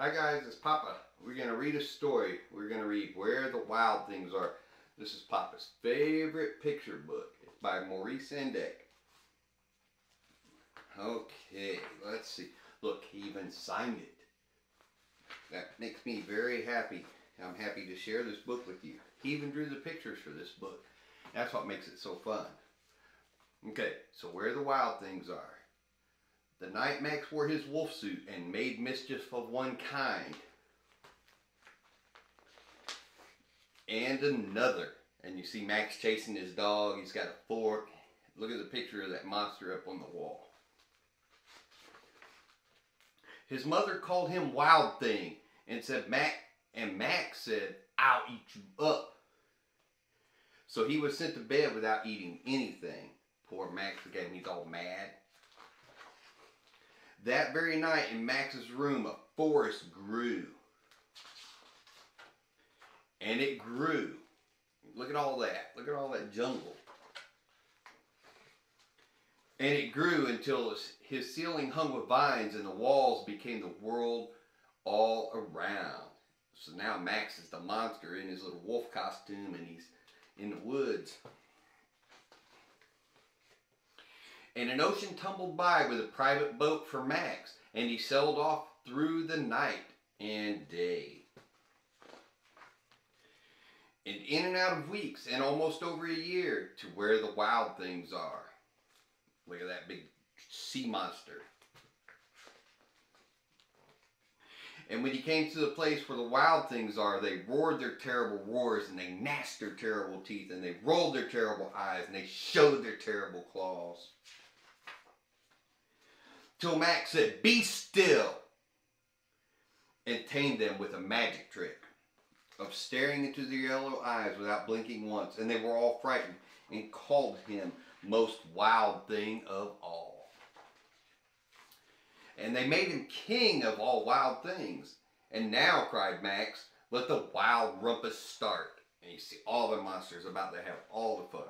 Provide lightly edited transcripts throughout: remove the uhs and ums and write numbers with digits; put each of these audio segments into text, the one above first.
Hi guys, it's Papa. We're going to read a story. We're going to read Where the Wild Things Are. This is Papa's favorite picture book. It's by Maurice Sendak. Okay, let's see. Look, he even signed it. That makes me very happy. I'm happy to share this book with you. He even drew the pictures for this book. That's what makes it so fun. Okay, so Where the Wild Things Are. The night Max wore his wolf suit and made mischief of one kind and another. And you see Max chasing his dog. He's got a fork. Look at the picture of that monster up on the wall. His mother called him Wild Thing and said Max said, "I'll eat you up." So he was sent to bed without eating anything. Poor Max, again, he's all mad. That very night in Max's room, a forest grew. And it grew. Look at all that. Look at all that jungle. And it grew until his ceiling hung with vines and the walls became the world all around. So now Max is the monster in his little wolf costume and he's in the woods. And an ocean tumbled by with a private boat for Max, and he sailed off through the night and day. And in and out of weeks, and almost over a year, to where the wild things are. Look at that big sea monster. And when he came to the place where the wild things are, they roared their terrible roars, and they gnashed their terrible teeth, and they rolled their terrible eyes, and they showed their terrible claws. Till Max said, "Be still," and tamed them with a magic trick of staring into their yellow eyes without blinking once. And they were all frightened and called him most wild thing of all. And they made him king of all wild things. And now, cried Max, let the wild rumpus start. And you see all the monsters about to have all the fun.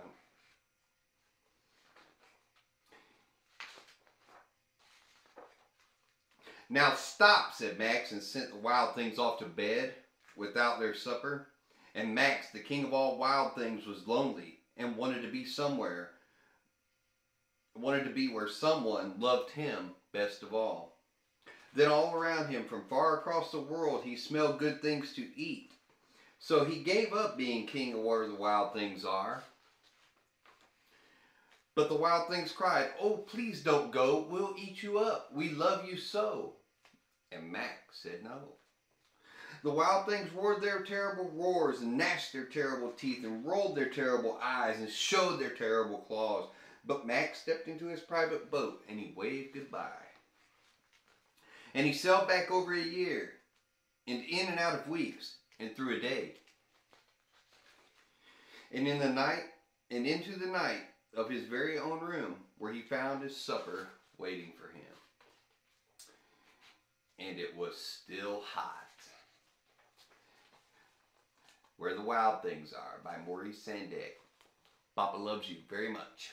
"Now stop," said Max, and sent the wild things off to bed without their supper. And Max, the king of all wild things, was lonely and wanted to be where someone loved him best of all. Then all around him, from far across the world, he smelled good things to eat. So he gave up being king of where the wild things are. But the wild things cried, "Oh, please don't go. We'll eat you up. We love you so." And Max said no. The wild things roared their terrible roars and gnashed their terrible teeth and rolled their terrible eyes and showed their terrible claws. But Max stepped into his private boat and he waved goodbye. And he sailed back over a year and in and out of weeks and through a day. And in the night and into the night of his very own room where he found his supper waiting for him. And it was still hot. Where the Wild Things Are by Maurice Sendak. Papa loves you very much.